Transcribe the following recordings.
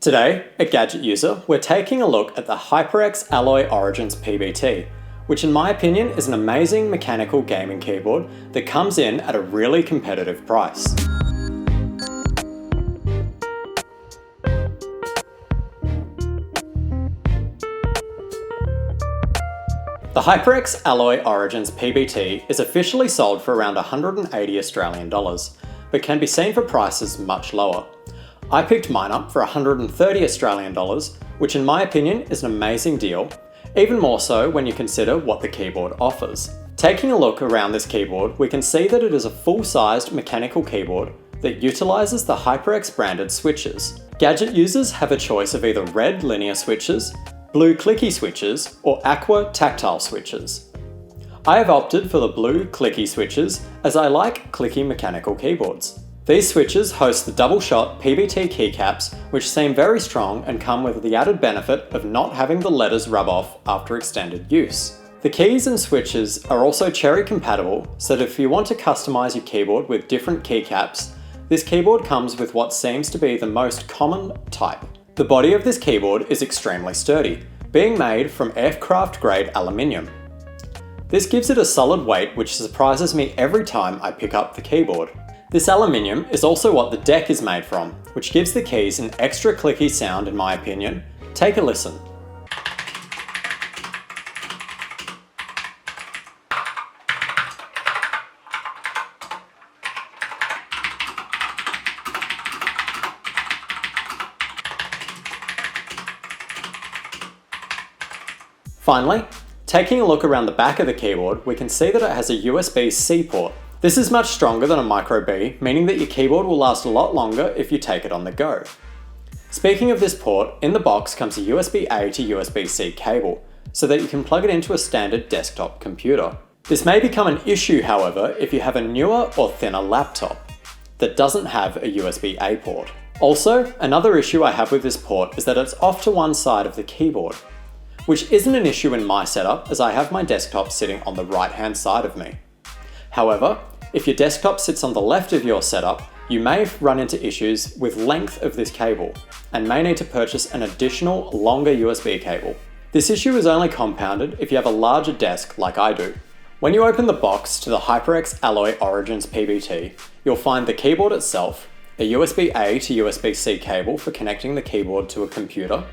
Today, at Gadget User, we're taking a look at the HyperX Alloy Origins PBT, which in my opinion is an amazing mechanical gaming keyboard that comes in at a really competitive price. The HyperX Alloy Origins PBT is officially sold for around 180 Australian dollars, but can be seen for prices much lower. I picked mine up for 130 Australian dollars, which in my opinion is an amazing deal, even more so when you consider what the keyboard offers. Taking a look around this keyboard, we can see that it is a full-sized mechanical keyboard that utilises the HyperX branded switches. Gadget users have a choice of either red linear switches, blue clicky switches, or aqua tactile switches. I have opted for the blue clicky switches as I like clicky mechanical keyboards. These switches host the double-shot PBT keycaps, which seem very strong and come with the added benefit of not having the letters rub off after extended use. The keys and switches are also cherry compatible, so that if you want to customize your keyboard with different keycaps, this keyboard comes with what seems to be the most common type. The body of this keyboard is extremely sturdy, being made from aircraft-grade aluminium. This gives it a solid weight which surprises me every time I pick up the keyboard. This aluminium is also what the deck is made from, which gives the keys an extra clicky sound in my opinion. Take a listen. Finally, taking a look around the back of the keyboard, we can see that it has a USB-C port. This is much stronger than a micro B, meaning that your keyboard will last a lot longer if you take it on the go. Speaking of this port, in the box comes a USB-A to USB-C cable, so that you can plug it into a standard desktop computer. This may become an issue, however, if you have a newer or thinner laptop that doesn't have a USB-A port. Also, another issue I have with this port is that it's off to one side of the keyboard, which isn't an issue in my setup as I have my desktop sitting on the right-hand side of me. However, if your desktop sits on the left of your setup, you may run into issues with length of this cable and may need to purchase an additional longer USB cable. This issue is only compounded if you have a larger desk like I do. When you open the box to the HyperX Alloy Origins PBT, you'll find the keyboard itself, a USB-A to USB-C cable for connecting the keyboard to a computer,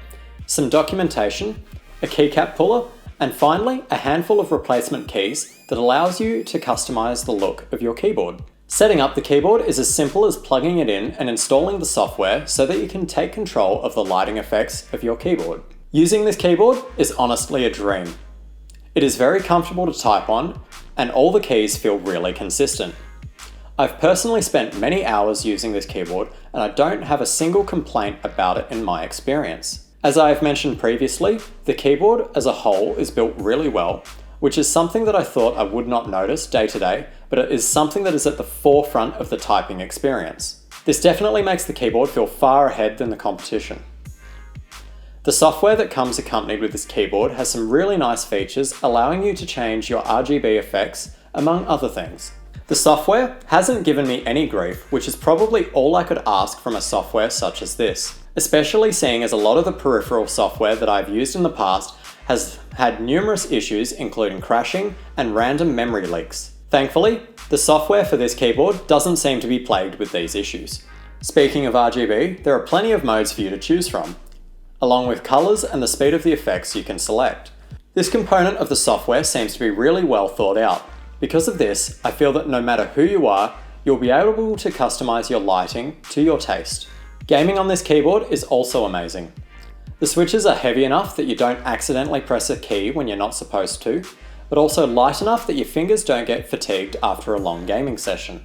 some documentation, a keycap puller, and finally, a handful of replacement keys that allows you to customize the look of your keyboard. Setting up the keyboard is as simple as plugging it in and installing the software so that you can take control of the lighting effects of your keyboard. Using this keyboard is honestly a dream. It is very comfortable to type on, and all the keys feel really consistent. I've personally spent many hours using this keyboard, and I don't have a single complaint about it in my experience. As I have mentioned previously, the keyboard as a whole is built really well, which is something that I thought I would not notice day to day, but it is something that is at the forefront of the typing experience. This definitely makes the keyboard feel far ahead than the competition. The software that comes accompanied with this keyboard has some really nice features allowing you to change your RGB effects, among other things. The software hasn't given me any grief, which is probably all I could ask from a software such as this, especially seeing as a lot of the peripheral software that I've used in the past has had numerous issues including crashing and random memory leaks. Thankfully, the software for this keyboard doesn't seem to be plagued with these issues. Speaking of RGB, there are plenty of modes for you to choose from, along with colours and the speed of the effects you can select. This component of the software seems to be really well thought out. Because of this, I feel that no matter who you are, you'll be able to customize your lighting to your taste. Gaming on this keyboard is also amazing. The switches are heavy enough that you don't accidentally press a key when you're not supposed to, but also light enough that your fingers don't get fatigued after a long gaming session.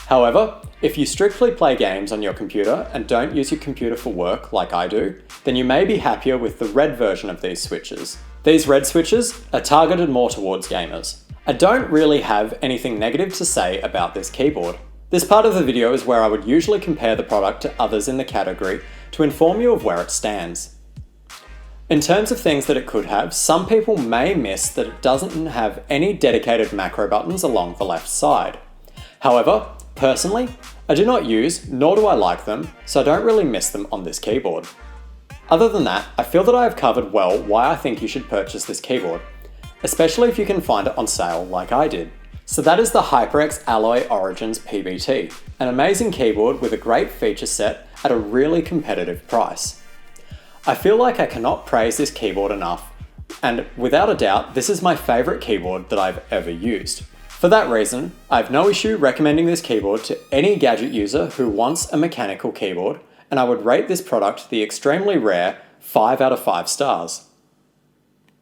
However, if you strictly play games on your computer and don't use your computer for work like I do, then you may be happier with the red version of these switches. These red switches are targeted more towards gamers. I don't really have anything negative to say about this keyboard. This part of the video is where I would usually compare the product to others in the category to inform you of where it stands. In terms of things that it could have, some people may miss that it doesn't have any dedicated macro buttons along the left side. However, personally, I do not use, nor do I like them, so I don't really miss them on this keyboard. Other than that, I feel that I have covered well why I think you should purchase this keyboard, especially if you can find it on sale like I did. So that is the HyperX Alloy Origins PBT, an amazing keyboard with a great feature set at a really competitive price. I feel like I cannot praise this keyboard enough, and without a doubt, this is my favourite keyboard that I've ever used. For that reason, I have no issue recommending this keyboard to any Gadget user who wants a mechanical keyboard, and I would rate this product the extremely rare 5 out of 5 stars.